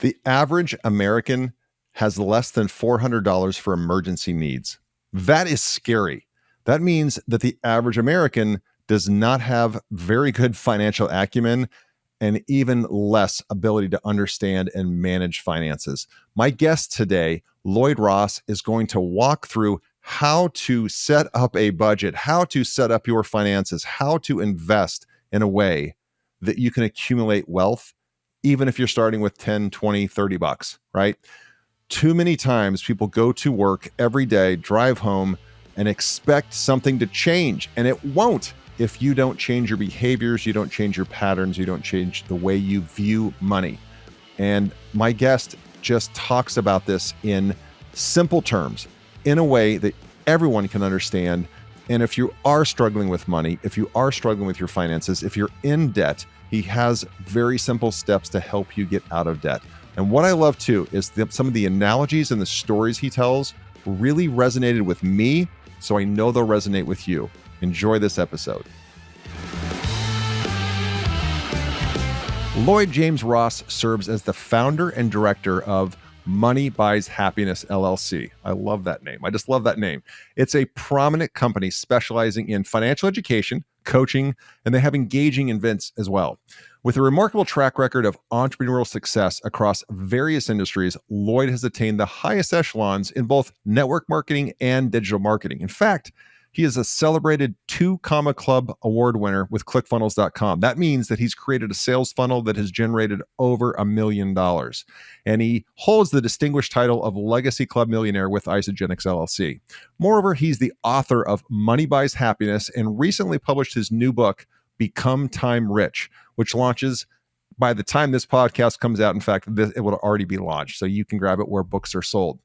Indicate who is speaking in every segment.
Speaker 1: The average American has less than $400 for emergency needs. That is scary. That means that the average American does not have very good financial acumen and even less ability to understand and manage finances. My guest today, Lloyd Ross, is going to walk through how to set up a budget, how to set up your finances, how to invest in a way that you can accumulate wealth, even if you're starting with 10, 20, 30 bucks, right? Too many times people go to work every day, drive home, and expect something to change, and it won't. If you don't change your behaviors, you don't change your patterns, you don't change the way you view money. And my guest just talks about this in simple terms, in a way that everyone can understand. And if you are struggling with money, if you are struggling with your finances, if you're in debt, he has very simple steps to help you get out of debt. And what I love too is some of the analogies and the stories he tells really resonated with me, so I know they'll resonate with you. Enjoy this episode. Lloyd James Ross serves as the founder and director of Money Buys Happiness, LLC. I love that name. I just love that name. It's a prominent company specializing in financial education, coaching, and they have engaging events as well. With a remarkable track record of entrepreneurial success across various industries, Lloyd has attained the highest echelons in both network marketing and digital marketing. In fact, he is a celebrated 2 Comma Club award winner with ClickFunnels.com. That means that he's created a sales funnel that has generated over $1 million. And he holds the distinguished title of Legacy Club Millionaire with Isagenix LLC. Moreover, he's the author of Money Buys Happiness and recently published his new book, Become Time Rich, which launches by the time this podcast comes out. In fact, it will already be launched, so you can grab it where books are sold.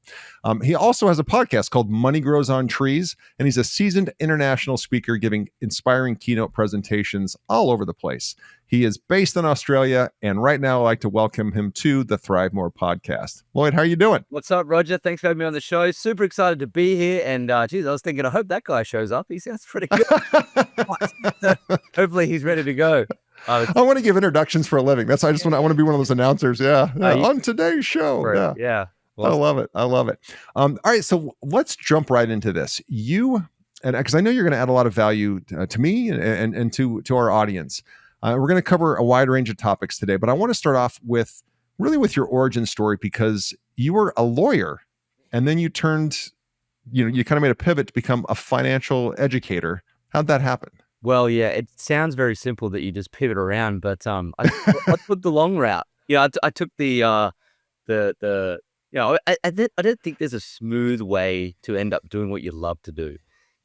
Speaker 1: He also has a podcast called Money Grows on Trees, and he's a seasoned international speaker giving inspiring keynote presentations all over the place. He is based in Australia, and right now I'd like to welcome him to the ThriveMore podcast. Lloyd, how are you doing?
Speaker 2: What's up, Roger? Thanks for having me on the show. Super excited to be here. And geez, I was thinking, I hope that guy shows up. He sounds pretty good. Hopefully he's ready to go.
Speaker 1: I want to give introductions for a living. I want to be one of those announcers. Yeah. On today's show.
Speaker 2: Yeah.
Speaker 1: Well, I love it. All right. So let's jump right into this. Because I know you're going to add a lot of value to me and to our audience. We're going to cover a wide range of topics today, but I want to start off with your origin story, because you were a lawyer and then you turned, you kind of made a pivot to become a financial educator. How'd that happen?
Speaker 2: Well, yeah, it sounds very simple that you just pivot around, but I took the long route. I took I don't think there's a smooth way to end up doing what you love to do.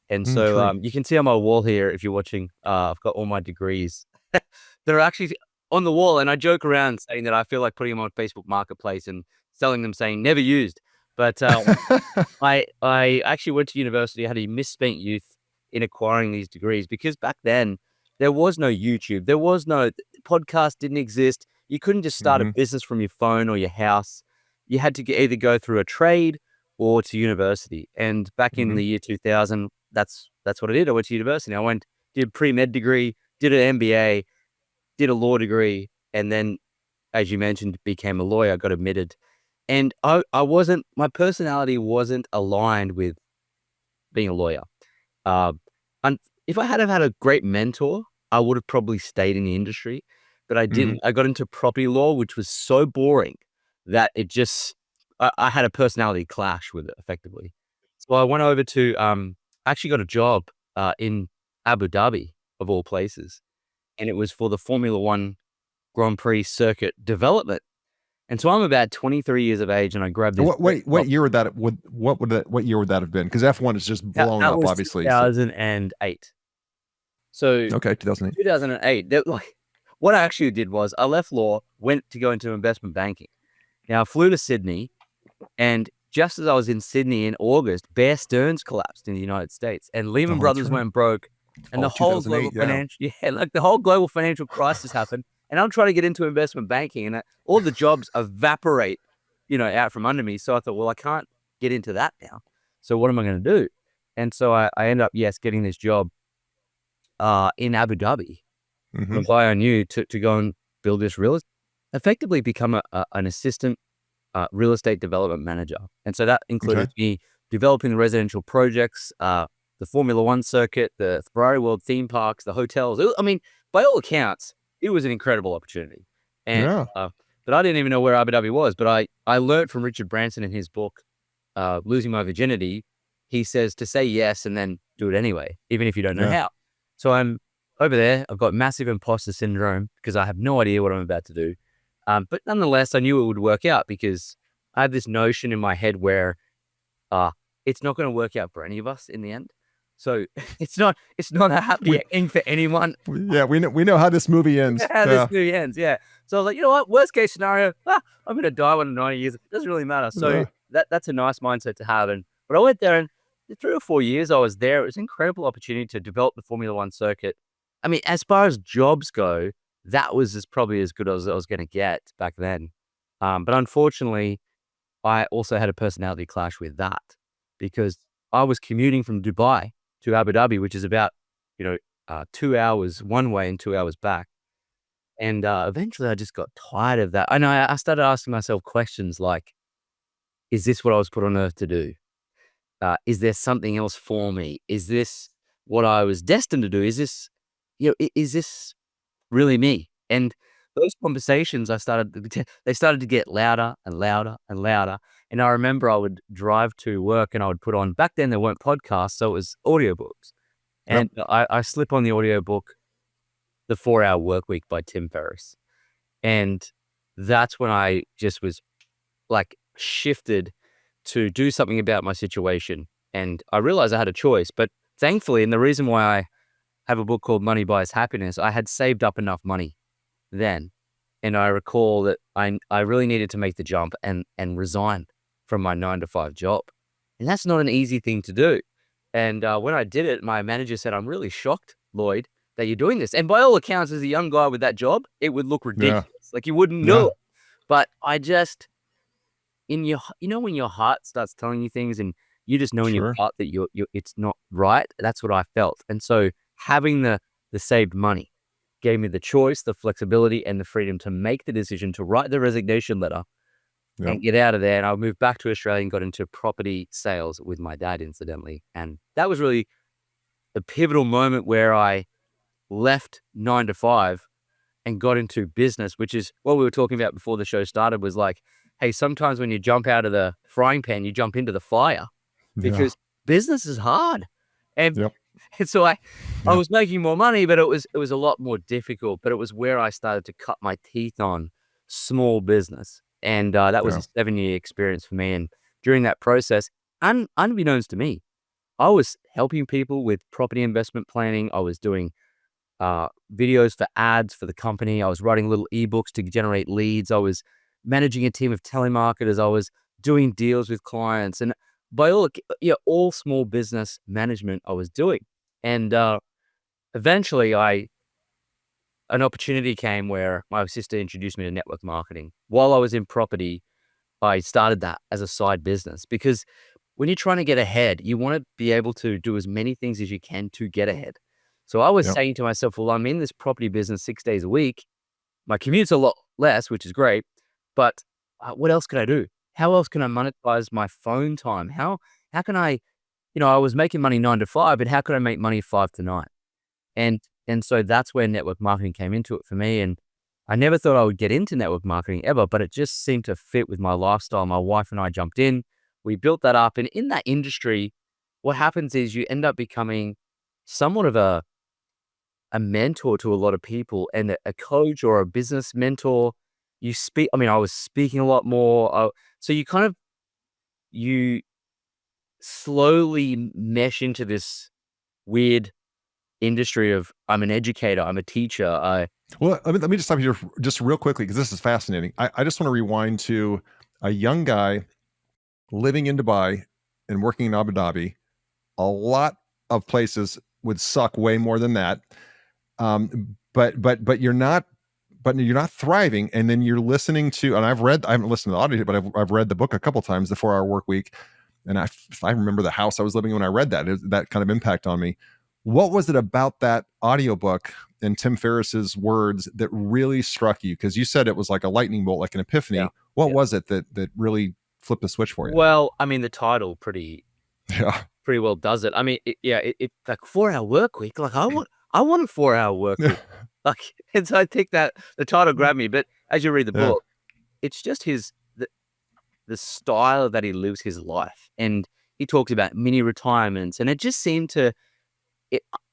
Speaker 2: And so you can see on my wall here, if you're watching, I've got all my degrees that are actually on the wall. And I joke around saying that I feel like putting them on Facebook Marketplace and selling them saying never used. But I actually went to university. I had a misspent youth in acquiring these degrees, because back then there was no YouTube. There was no podcast, didn't exist. You couldn't just start a business from your phone or your house. You had to either go through a trade or to university. And back in the year 2000, that's what I did. I went to university. I did a pre-med degree, did an MBA, did a law degree, and then, as you mentioned, became a lawyer, got admitted. And my personality wasn't aligned with being a lawyer. And if I had have had a great mentor, I would have probably stayed in the industry, but I didn't. I got into property law, which was so boring that I had a personality clash with it effectively. So I went over to, actually got a job in Abu Dhabi, of all places. And it was for the Formula One Grand Prix circuit development. And so I'm about 23 years of age, and I grabbed this.
Speaker 1: What year would that have been? Because F1 is just blown up,
Speaker 2: was
Speaker 1: obviously.
Speaker 2: 2008. So
Speaker 1: okay, 2008.
Speaker 2: 2008. What I actually did was I left law, went to go into investment banking. Now I flew to Sydney, and just as I was in Sydney in August, Bear Stearns collapsed in the United States, and Lehman Brothers went broke, and the whole global financial crisis happened. And I'm trying to get into investment banking, and all the jobs evaporate, out from under me. So I thought, well, I can't get into that now. So what am I going to do? And so I ended up, getting this job in Abu Dhabi. The guy I knew to go and build this real estate. effectively become an assistant real estate development manager. And so that included me developing the residential projects, the Formula One circuit, the Ferrari World theme parks, the hotels. I mean, by all accounts, it was an incredible opportunity. And but I didn't even know where Abu Dhabi was. But I learned from Richard Branson in his book, Losing My Virginity. He says to say yes and then do it anyway, even if you don't know how. So I'm over there. I've got massive imposter syndrome because I have no idea what I'm about to do. But nonetheless, I knew it would work out because I have this notion in my head where it's not going to work out for any of us in the end. So it's not a happy ending for anyone.
Speaker 1: Yeah, we know how this movie ends.
Speaker 2: This movie ends, yeah. So I was like, you know what? Worst case scenario, I'm going to die when I'm 90 years. It doesn't really matter. So that's a nice mindset to have. But I went there, and the 3 or 4 years I was there, it was an incredible opportunity to develop the Formula One circuit. I mean, as far as jobs go, that was probably as good as I was going to get back then. But unfortunately, I also had a personality clash with that because I was commuting from Dubai to Abu Dhabi, which is about, 2 hours one way and 2 hours back. And eventually I just got tired of that. I started asking myself questions like, is this what I was put on earth to do? Is there something else for me? Is this what I was destined to do? Is this, is this really me? And those conversations they started to get louder and louder and louder. And I remember I would drive to work and I would put on, back then there weren't podcasts, so it was audiobooks. And I slip on the audiobook, The 4-Hour Workweek by Tim Ferriss. And that's when I just was like shifted to do something about my situation. And I realized I had a choice, but thankfully, and the reason why I have a book called Money Buys Happiness, I had saved up enough money then. And I recall that I really needed to make the jump and resign from my 9-to-5 job. And that's not an easy thing to do. And when I did it, my manager said, "I'm really shocked, Lloyd, that you're doing this." And by all accounts, as a young guy with that job, it would look ridiculous. Like you wouldn't know it. But I just, when your heart starts telling you things and you just know in your heart that it's not right, that's what I felt. And so having the saved money gave me the choice, the flexibility, and the freedom to make the decision to write the resignation letter and get out of there. And I moved back to Australia and got into property sales with my dad, incidentally. And that was really a pivotal moment where I left 9-to-5 and got into business, which is what we were talking about before the show started, was like, hey, sometimes when you jump out of the frying pan, you jump into the fire because business is hard. And so I was making more money, but it was a lot more difficult. But it was where I started to cut my teeth on small business. And that was a 7-year experience for me. And during that process, unbeknownst to me, I was helping people with property investment planning. I was doing videos for ads for the company. I was writing little ebooks to generate leads. I was managing a team of telemarketers. I was doing deals with clients. And by all small business management I was doing. And eventually an opportunity came where my sister introduced me to network marketing. While I was in property, I started that as a side business because when you're trying to get ahead, you want to be able to do as many things as you can to get ahead. So I was saying to myself, well, I'm in this property business 6 days a week. My commute's a lot less, which is great, but what else can I do? How else can I monetize my phone time? How can I, I was making money 9-to-5, but how could I make money 5 to 9? And so that's where network marketing came into it for me. And I never thought I would get into network marketing ever, but it just seemed to fit with my lifestyle. My wife and I jumped in, we built that up. And in that industry, what happens is you end up becoming somewhat of a mentor to a lot of people and a coach or a business mentor. I was speaking a lot more. So you slowly mesh into this weird industry of I'm an educator, I'm a teacher.
Speaker 1: Well, let me just stop here just real quickly because this is fascinating. I just want to rewind to a young guy living in Dubai and working in Abu Dhabi. A lot of places would suck way more than that. But you're not thriving. And then you're listening to, and I haven't listened to the audio, but I've read the book a couple times, The 4-Hour Workweek. And I remember the house I was living in when I read that, that kind of impact on me. What was it about that audiobook and Tim Ferriss's words that really struck you? Because you said it was like a lightning bolt, like an
Speaker 2: Yeah.
Speaker 1: epiphany. What
Speaker 2: Yeah.
Speaker 1: was it that really flipped the switch for you?
Speaker 2: Well, I mean, the title pretty
Speaker 1: Yeah.
Speaker 2: well does it. I mean, it like 4-hour work week. Like I want a 4-hour work week. Like, and so I think that the title grabbed me. But as you read the
Speaker 1: Yeah.
Speaker 2: book, it's just the style that he lives his life, and he talks about mini retirements, and it just seemed to.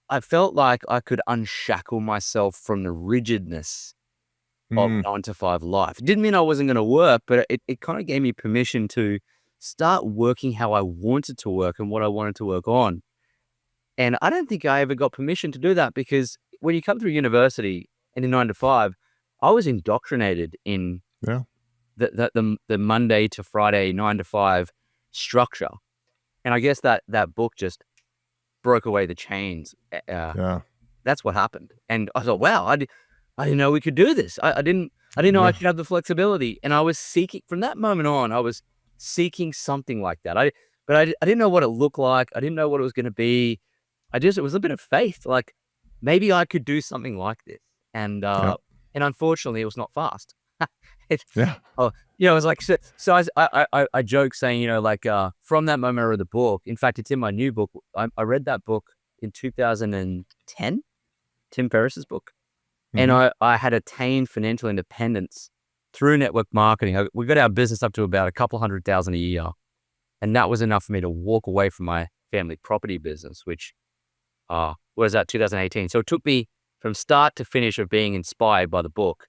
Speaker 2: I felt like I could unshackle myself from the rigidness of
Speaker 1: Mm,
Speaker 2: 9 to 5 life. It didn't mean I wasn't going to work, but it kind of gave me permission to start working how I wanted to work and what I wanted to work on. And I don't think I ever got permission to do that, because when you come through university and in 9 to 5, I was indoctrinated in
Speaker 1: yeah.
Speaker 2: the Monday to Friday 9 to 5 structure. And I guess that book just broke away the chains.
Speaker 1: Yeah.
Speaker 2: That's what happened. And I thought, wow, I didn't know we could do this. I didn't know I
Speaker 1: Yeah.
Speaker 2: should have the flexibility. And I was seeking, from that moment on, I was seeking something like that. I didn't know what it looked like. I didn't know what it was going to be. It was a bit of faith. Like, maybe I could do something like this. And,
Speaker 1: Yeah.
Speaker 2: and unfortunately it was not fast. it,
Speaker 1: Yeah.
Speaker 2: oh, it was like, so I joke saying, like, from that moment I read the book. In fact, it's in my new book. I read that book in 2010, Tim Ferriss's book. And
Speaker 1: Mhm.
Speaker 2: I had attained financial independence through network marketing. We got our business up to about a couple $100,000 a year. And that was enough for me to walk away from my family property business, which was that 2018. So it took me from start to finish of being inspired by the book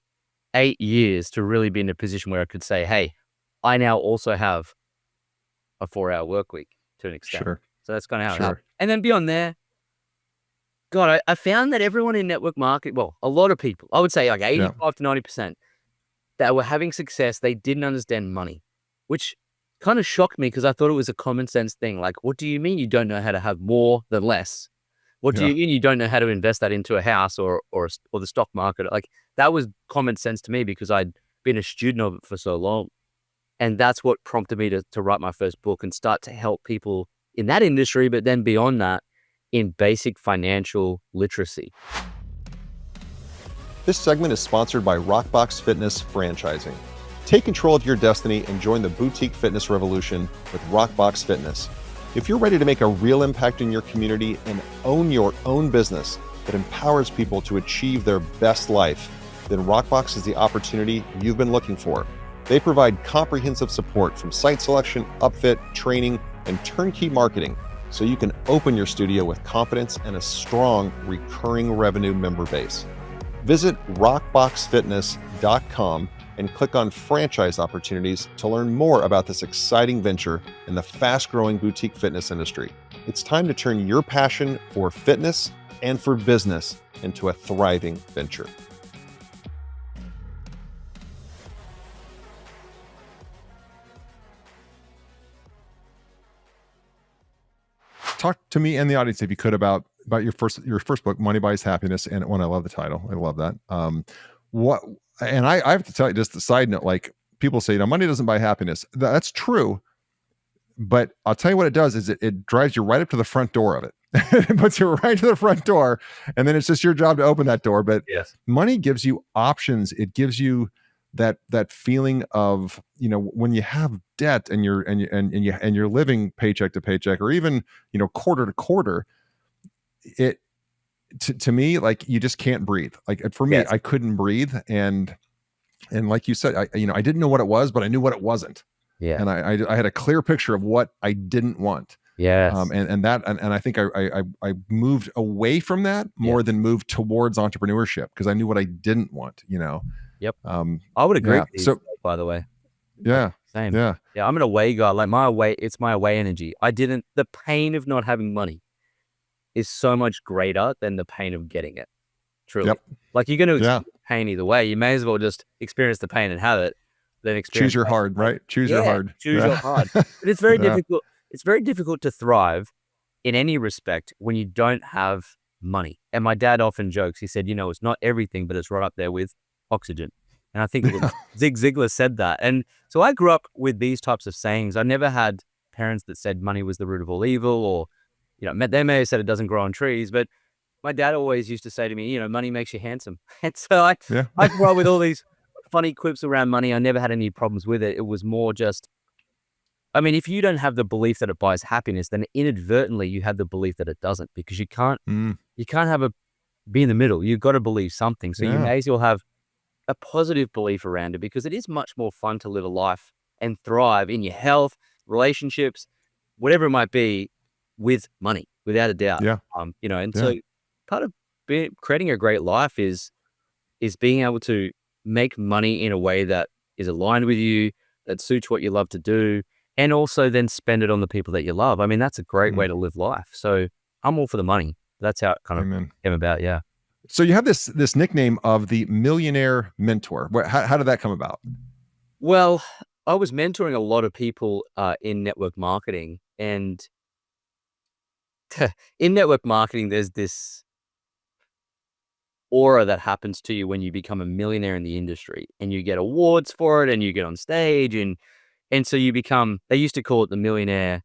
Speaker 2: 8 years to really be in a position where I could say, hey, I now also have a 4-hour work week to an extent.
Speaker 1: Sure.
Speaker 2: So that's kind of how it
Speaker 1: Sure.
Speaker 2: happened. And then beyond there, God, I found that everyone in network marketing, well, a lot of people, I would say like 85 to 90%, that were having success, they didn't understand money, which kind of shocked me, because I thought it was a common sense thing. Like, what do you mean you don't know how to have more than less? What do
Speaker 1: Yeah.
Speaker 2: you mean you don't know how to invest that into a house or the stock market? Like, that was common sense to me, because I'd been a student of it for so long. And that's what prompted me to write my first book and start to help people in that industry, but then beyond that, in basic financial literacy.
Speaker 1: This segment is sponsored by Rockbox Fitness Franchising. Take control of your destiny and join the boutique fitness revolution with Rockbox Fitness. If you're ready to make a real impact in your community and own your own business that empowers people to achieve their best life, then Rockbox is the opportunity you've been looking for. They provide comprehensive support from site selection, upfit, training, and turnkey marketing, so you can open your studio with confidence and a strong recurring revenue member base. Visit rockboxfitness.com and click on franchise opportunities to learn more about this exciting venture in the fast-growing boutique fitness industry. It's time to turn your passion for fitness and for business into a thriving venture. Talk to me and the audience, if you could, about your first book, Money Buys Happiness. And I love the title. I love that. What and I have to tell you, just a side note, like, people say, money doesn't buy happiness. That's true. But I'll tell you what it does is it drives you right up to the front door of it. It puts you right to the front door, and then it's just your job to open that door. But
Speaker 2: Yes.
Speaker 1: money gives you options. It gives you that feeling of, when you have debt and you're living paycheck to paycheck, or even, quarter to quarter, it to me, like, you just can't breathe. Like, for me,
Speaker 2: Yes.
Speaker 1: I couldn't breathe, and like you said, I didn't know what it was, but I knew what it wasn't.
Speaker 2: Yeah.
Speaker 1: And I had a clear picture of what I didn't want.
Speaker 2: Yes.
Speaker 1: And I think I moved away from that
Speaker 2: Yeah.
Speaker 1: more than moved towards entrepreneurship, because I knew what I didn't want.
Speaker 2: Yep.
Speaker 1: Um,
Speaker 2: I would agree
Speaker 1: yeah.
Speaker 2: with you,
Speaker 1: So
Speaker 2: by the way.
Speaker 1: yeah,
Speaker 2: Same.
Speaker 1: yeah,
Speaker 2: Yeah, I'm an away guy. Like, it's my away energy. The pain of not having money is so much greater than the pain of getting it. Truly.
Speaker 1: yep,
Speaker 2: Like, you're going to
Speaker 1: yeah.
Speaker 2: experience pain either way. You may as well just experience the pain and have it, than
Speaker 1: Choose
Speaker 2: experience
Speaker 1: your
Speaker 2: pain.
Speaker 1: hard, right? Choose your
Speaker 2: Yeah,
Speaker 1: hard.
Speaker 2: choose your
Speaker 1: Yeah,
Speaker 2: hard. But it's very
Speaker 1: yeah,
Speaker 2: difficult. It's very difficult to thrive in any respect when you don't have money. And my dad often jokes. He said, it's not everything, but it's right up there with oxygen. And I think it was Zig Ziglar said that. And so I grew up with these types of sayings. I never had parents that said money was the root of all evil, or, they may have said it doesn't grow on trees, but my dad always used to say to me, money makes you handsome. And so
Speaker 1: Yeah.
Speaker 2: I grew up with all these funny quips around money. I never had any problems with it. It was more just, if you don't have the belief that it buys happiness, then inadvertently you have the belief that it doesn't, because you can't
Speaker 1: Mm,
Speaker 2: be in the middle. You've got to believe something. So you
Speaker 1: yeah.
Speaker 2: may as well have a positive belief around it, because it is much more fun to live a life and thrive in your health, relationships, whatever it might be, with money, without a doubt.
Speaker 1: Yeah.
Speaker 2: And
Speaker 1: Yeah.
Speaker 2: so part of creating a great life is being able to make money in a way that is aligned with you, that suits what you love to do, and also then spend it on the people that you love. That's a great
Speaker 1: Mm,
Speaker 2: way to live life. So I'm all for the money. That's how it kind of
Speaker 1: amen.
Speaker 2: came about. Yeah.
Speaker 1: So you have this nickname of the Millionaire Mentor. How did that come about?
Speaker 2: Well, I was mentoring a lot of people in network marketing, and in network marketing, there's this aura that happens to you when you become a millionaire in the industry, and you get awards for it, and you get on stage, and so you become. They used to call it the Millionaire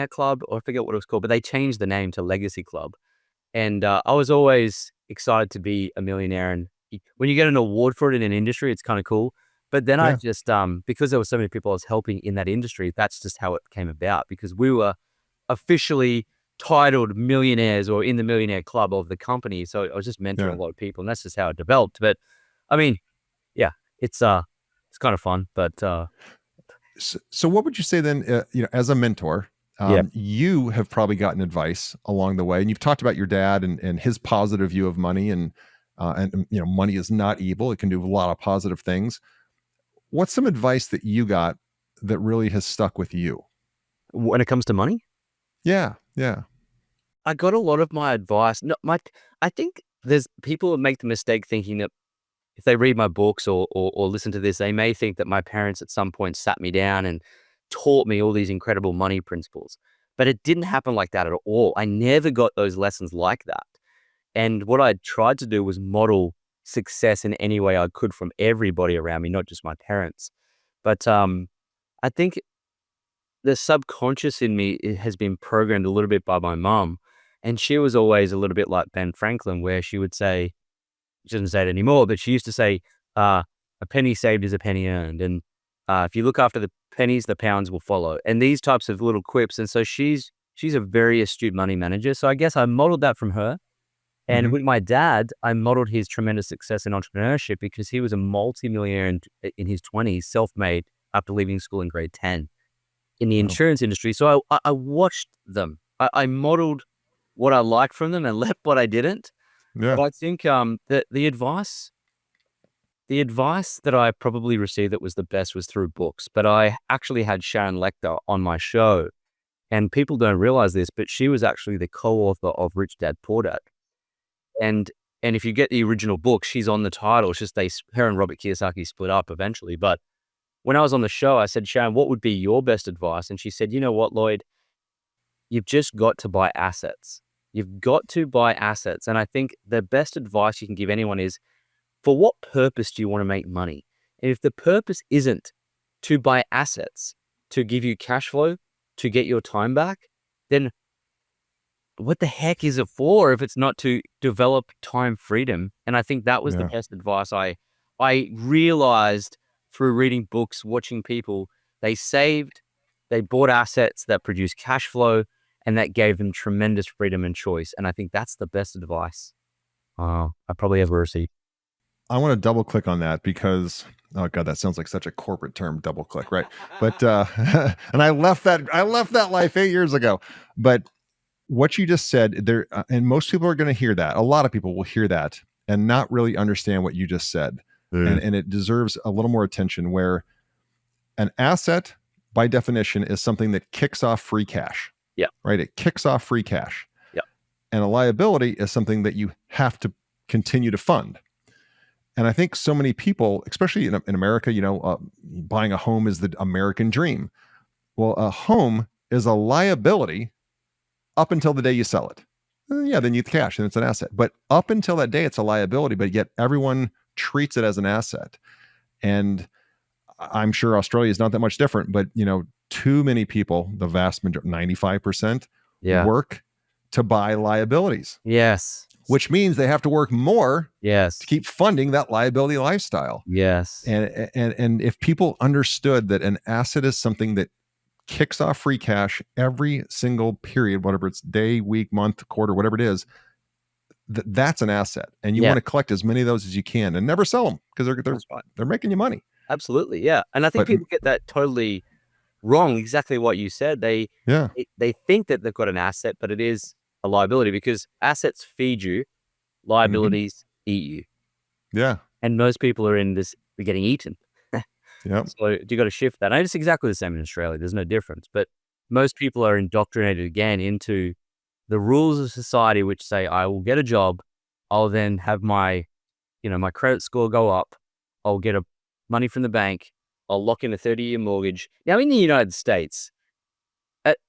Speaker 2: Club, or I forget what it was called, but they changed the name to Legacy Club. And I was always excited to be a millionaire. And when you get an award for it in an industry, it's kind of cool. But then I
Speaker 1: Yeah.
Speaker 2: just, because there were so many people I was helping in that industry, that's just how it came about, because we were officially titled millionaires, or in the millionaire club of the company. So I was just mentoring
Speaker 1: Yeah.
Speaker 2: a lot of people, and that's just how it developed. But I mean, yeah, it's kind of fun, but
Speaker 1: So what would you say then, as a mentor,
Speaker 2: yeah.
Speaker 1: you have probably gotten advice along the way, and you've talked about your dad and his positive view of money, and money is not evil. It can do a lot of positive things. What's some advice that you got that really has stuck with you?
Speaker 2: When it comes to money,
Speaker 1: Yeah. Yeah.
Speaker 2: I got a lot of my advice. No, I think there's people that make the mistake thinking that if they read my books or listen to this, they may think that my parents at some point sat me down and taught me all these incredible money principles. But it didn't happen like that at all. I never got those lessons like that. And what I tried to do was model success in any way I could from everybody around me, not just my parents. But I think the subconscious in me has been programmed a little bit by my mom. And she was always a little bit like Ben Franklin, where she would say, she doesn't say it anymore, but she used to say, uh, "A penny saved is a penny earned," and if you look after the pennies, the pounds will follow. And these types of little quips. And so she's a very astute money manager. So I guess I modeled that from her. And
Speaker 1: Hmm.
Speaker 2: with my dad, I modeled his tremendous success in entrepreneurship, because he was a multimillionaire in his 20s, self-made, after leaving school in grade 10 in the
Speaker 1: Wow.
Speaker 2: insurance industry. So I watched them. I modeled what I liked from them and left what I didn't. But
Speaker 1: Yeah.
Speaker 2: I think the advice that I probably received that was the best was through books. But I actually had Sharon Lechter on my show, and people don't realize this, but she was actually the co-author of Rich Dad Poor Dad. And if you get the original book, she's on the title. It's just her and Robert Kiyosaki split up eventually. But when I was on the show, I said, Sharon, what would be your best advice? And she said, you know what, Lloyd, you've just got to buy assets. You've got to buy assets. And I think the best advice you can give anyone is, for what purpose do you want to make money? And if the purpose isn't to buy assets, to give you cash flow, to get your time back, then what the heck is it for if it's not to develop time freedom? And I think that was the
Speaker 1: Yeah.
Speaker 2: best advice I realized through reading books, watching people. They saved, they bought assets that produced cash flow, and that gave them tremendous freedom and choice. And I think that's the best advice I probably ever received.
Speaker 1: I want to double click on that because, oh god, that sounds like such a corporate term, double click, right? But and I left that life 8 years ago. But what you just said there, and most people are going to hear that. A lot of people will hear that and not really understand what you just said,
Speaker 2: Mm.
Speaker 1: and it deserves a little more attention. Where an asset, by definition, is something that kicks off free cash,
Speaker 2: Yeah.
Speaker 1: right? It kicks off free cash,
Speaker 2: Yeah.
Speaker 1: and a liability is something that you have to continue to fund. And I think so many people, especially in America, buying a home is the American dream. Well, a home is a liability up until the day you sell it. Yeah, then you cash and it's an asset. But up until that day, it's a liability, but yet everyone treats it as an asset. And I'm sure Australia is not that much different, but too many people, the vast majority, 95%, work to buy liabilities.
Speaker 2: Yes.
Speaker 1: Which means they have to work more to keep funding that liability lifestyle.
Speaker 2: Yes.
Speaker 1: And if people understood that an asset is something that kicks off free cash every single period, whatever it's day, week, month, quarter, whatever it is, that's an asset. And you want to collect as many of those as you can and never sell them because they're making you money.
Speaker 2: Absolutely. Yeah. And I think people get that totally wrong. Exactly what you said. They think that they've got an asset, but it is a liability because assets feed you, liabilities eat you.
Speaker 1: Yeah.
Speaker 2: And most people are in this, they're getting eaten.
Speaker 1: Yep.
Speaker 2: So you got to shift that. And it's exactly the same in Australia. There's no difference. But most people are indoctrinated again into the rules of society, which say, I will get a job. I'll then have my credit score go up. I'll get money from the bank. I'll lock in a 30-year mortgage. Now, in the United States,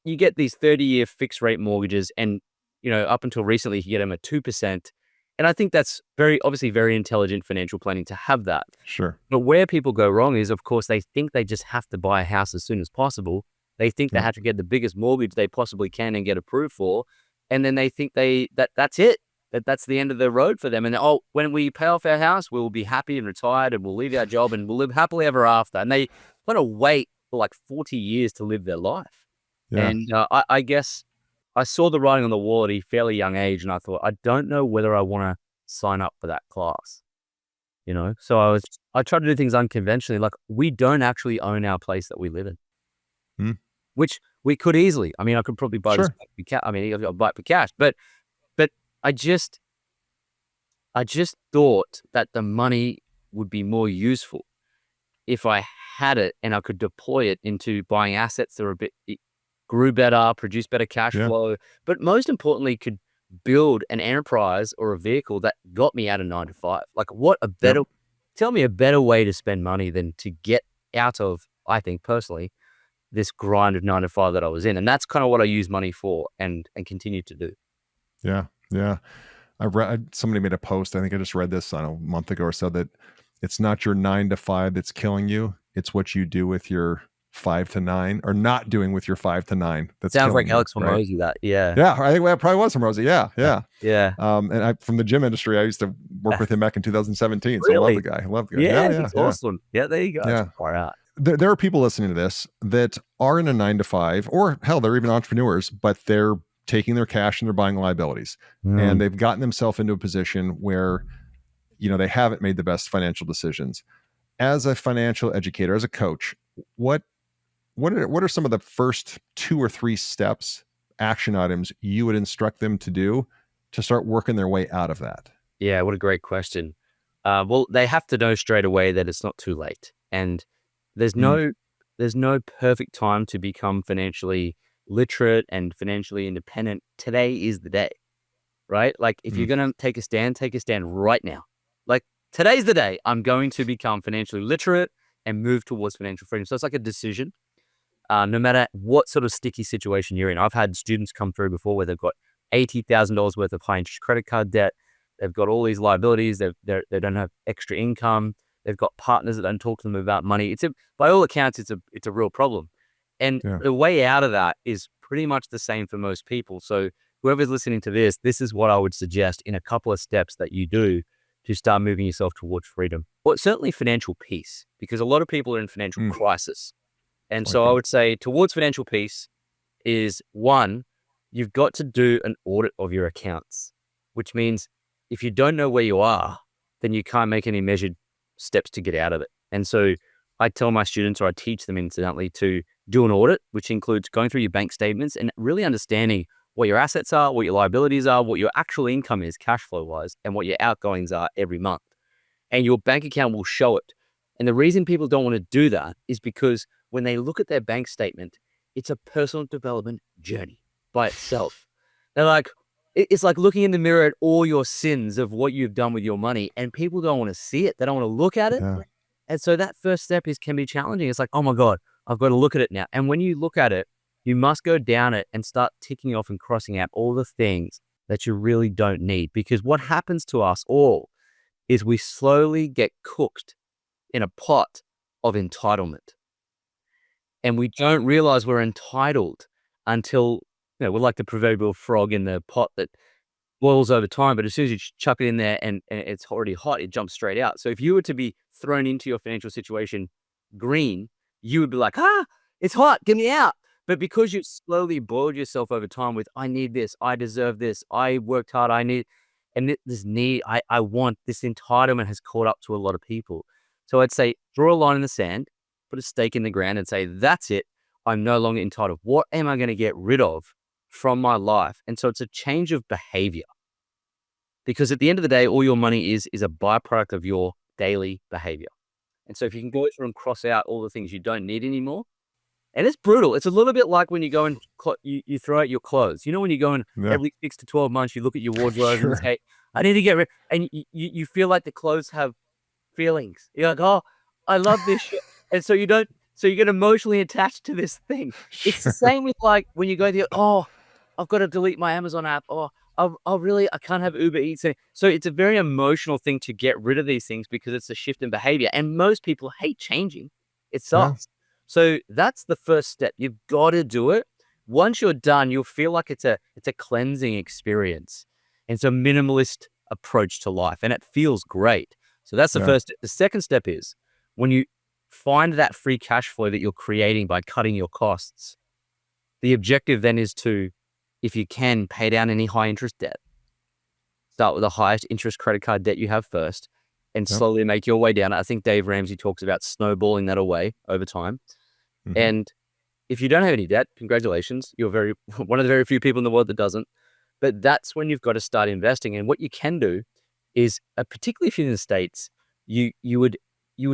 Speaker 2: you get these 30-year fixed rate mortgages, and up until recently, you get them at 2%. And I think that's obviously very intelligent financial planning to have that.
Speaker 1: Sure.
Speaker 2: But where people go wrong is, of course, they think they just have to buy a house as soon as possible. They think they have to get the biggest mortgage they possibly can and get approved for, and then they think that's it. That's the end of the road for them. And when we pay off our house, we'll be happy and retired, and we'll leave our job and we'll live happily ever after. And they want to wait for like 40 years to live their life. Yeah. And I guess I saw the writing on the wall at a fairly young age, and I thought, I don't know whether I want to sign up for that class. So I tried to do things unconventionally. Like, we don't actually own our place that we live in, which we could easily. I mean, I could probably buy this. I'll buy it for cash, but I just thought that the money would be more useful if I had it and I could deploy it into buying assets that grew better, produce better cash flow, but most importantly, could build an enterprise or a vehicle that got me out of 9 to 5. Like, tell me a better way to spend money than to get out of, I think personally, this grind of 9 to 5 that I was in. And that's kind of what I use money for and continue to do.
Speaker 1: Yeah. Yeah. Somebody made a post. I think I just read this a month ago or so, that it's not your 9 to 5 that's killing you. It's what you do with your 5 to 9, or not doing with your 5 to 9. That
Speaker 2: sounds like Alex from Rosie. That, yeah.
Speaker 1: I think that probably was from Rosie. Yeah. And from the gym industry, I used to work with him back in 2017. So
Speaker 2: really?
Speaker 1: I love the guy.
Speaker 2: Yeah, he's awesome. Yeah, there you go.
Speaker 1: Yeah.
Speaker 2: Far out.
Speaker 1: There are people listening to this that are in a 9 to 5, or hell, they're even entrepreneurs, but they're taking their cash and they're buying liabilities, and they've gotten themselves into a position where they haven't made the best financial decisions. As a financial educator, as a coach, what are some of the first 2 or 3 steps, action items you would instruct them to do to start working their way out of that?
Speaker 2: Yeah, what a great question. Well, they have to know straight away that it's not too late, and there's no perfect time to become financially literate and financially independent. Today is the day, right? Like, if you're going to take a stand right now. Like, today's the day I'm going to become financially literate and move towards financial freedom. So it's like a decision. No matter what sort of sticky situation you're in. I've had students come through before where they've got $80,000 worth of high interest credit card debt. They've got all these liabilities. They don't have extra income. They've got partners that don't talk to them about money. By all accounts, it's a real problem. And the way out of that is pretty much the same for most people. So whoever's listening to this is what I would suggest in a couple of steps that you do to start moving yourself towards freedom. Well, certainly financial peace, because a lot of people are in financial crisis. And so I would say towards financial peace is, 1, you've got to do an audit of your accounts, which means if you don't know where you are, then you can't make any measured steps to get out of it. And so I tell my students, or I teach them incidentally, to do an audit, which includes going through your bank statements and really understanding what your assets are, what your liabilities are, what your actual income is cash flow wise, and what your outgoings are every month. And your bank account will show it. And the reason people don't want to do that is because when they look at their bank statement, it's a personal development journey by itself. They're like, it's like looking in the mirror at all your sins of what you've done with your money, and people don't want to see it. They don't want to look at it. Yeah. And so that first step can be challenging. It's like, oh my God, I've got to look at it now. And when you look at it, you must go down it and start ticking off and crossing out all the things that you really don't need. Because what happens to us all is we slowly get cooked in a pot of entitlement. And we don't realize we're entitled until we're like the proverbial frog in the pot that boils over time, but as soon as you chuck it in there and it's already hot, it jumps straight out. So if you were to be thrown into your financial situation green, you would be like, it's hot, get me out. But because you slowly boiled yourself over time with, I need this, I deserve this, I worked hard, I need, and this need, I want, this entitlement has caught up to a lot of people. So I'd say draw a line in the sand, put a stake in the ground and say, that's it. I'm no longer entitled. What am I going to get rid of from my life? And so it's a change of behavior, because at the end of the day, all your money is a byproduct of your daily behavior. And so if you can go through and cross out all the things you don't need anymore, and it's brutal. It's a little bit like when you go and you throw out your clothes. You know, when you go in
Speaker 1: Yeah.
Speaker 2: every 6 to 12 months, you look at your wardrobe and you
Speaker 1: Sure.
Speaker 2: say, I need to get rid, and you feel like the clothes have feelings. You're like, oh, I love this shit. And so you get emotionally attached to this thing. It's the
Speaker 1: Sure.
Speaker 2: same with like when you go to, I've got to delete my Amazon app. Or I can't have Uber Eats. So it's a very emotional thing to get rid of these things because it's a shift in behavior. And most people hate changing. It
Speaker 1: Yeah.
Speaker 2: sucks. So that's the first step. You've got to do it. Once you're done, you'll feel like it's a cleansing experience. It's a minimalist approach to life, and it feels great. So that's the
Speaker 1: Yeah.
Speaker 2: first step. The second step is when you find that free cash flow that you're creating by cutting your costs, the objective then is to, if you can, pay down any high interest debt. Start with the highest interest credit card debt you have first and
Speaker 1: Yep.
Speaker 2: slowly make your way down. I think Dave Ramsey talks about snowballing that away over time.
Speaker 1: Mhm.
Speaker 2: And if you don't have any debt, congratulations. You're one of the very few people in the world that doesn't. But that's when you've got to start investing. And what you can do is, particularly if you're in the States, you would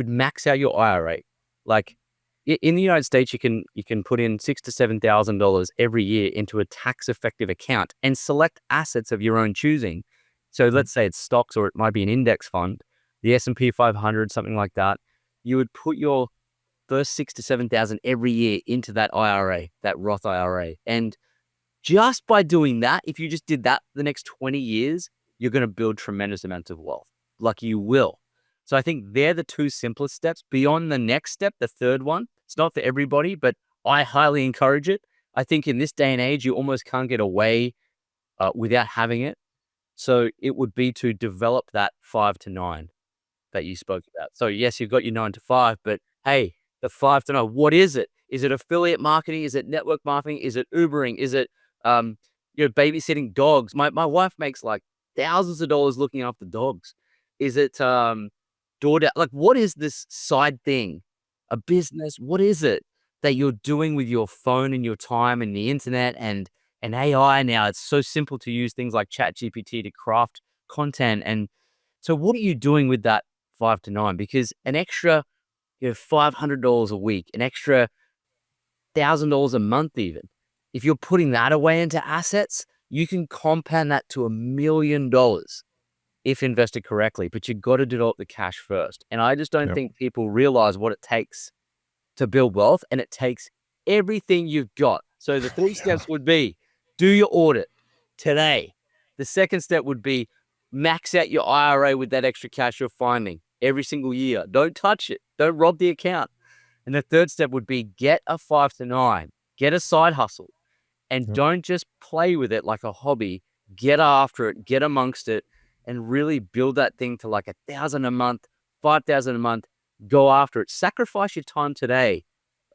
Speaker 2: max out your IRA. Like in the United States, you can put in $6,000 to $7,000 every year into a tax effective account and select assets of your own choosing. So let's say it's stocks, or it might be an index fund, the S&P 500, something like that. You would put your first 6,000 to 7,000 every year into that IRA, that Roth IRA. And just by doing that, if you just did that the next 20 years, you're going to build tremendous amounts of wealth. Like you will. So I think they're the two simplest steps. Beyond the next step, the third one, it's not for everybody, but I highly encourage it. I think in this day and age, you almost can't get away without having it. So it would be to develop that 5 to 9 that you spoke about. So yes, you've got your 9 to 5, but hey, the 5 to 9, what is it? Is it affiliate marketing? Is it network marketing? Is it Ubering? Is it babysitting dogs? My wife makes like thousands of dollars looking after dogs. Is it DoorDash? Like, what is this side thing? A business? What is it that you're doing with your phone and your time and the internet and AI now? It's so simple to use things like ChatGPT to craft content. And so what are you doing with that 5 to 9? Because an extra, $500 a week, an extra $1,000 a month even, if you're putting that away into assets, you can compound that to $1 million if invested correctly, but you've got to develop the cash first. And I just don't
Speaker 1: Yep.
Speaker 2: think people realize what it takes to build wealth, and it takes everything you've got. So the 3 steps would be, do your audit today. The second step would be max out your IRA with that extra cash you're finding every single year. Don't touch it. Don't rob the account. And the third step would be get a 5 to 9, get a side hustle, and
Speaker 1: Yep.
Speaker 2: don't just play with it like a hobby. Get after it, get amongst it, and really build that thing to like 1,000 a month, 5,000 a month. Go after it. Sacrifice your time today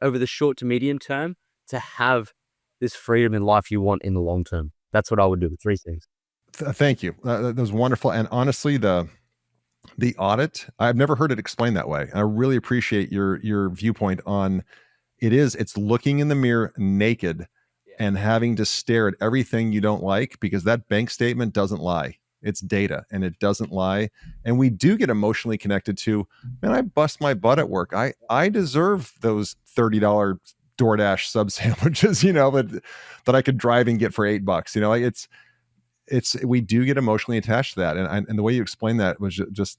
Speaker 2: over the short to medium term to have this freedom in life you want in the long term. That's what I would do with 3 things.
Speaker 1: Thank you. That was wonderful. And honestly, the audit, I've never heard it explained that way. I really appreciate your viewpoint on it's looking in the mirror naked and having to stare at everything you don't like, because that bank statement doesn't lie. It's data and it doesn't lie. And we do get emotionally connected to, man, I bust my butt at work. I deserve those $30 DoorDash sub sandwiches, that I could drive and get for $8. Like we do get emotionally attached to that. And the way you explained that was just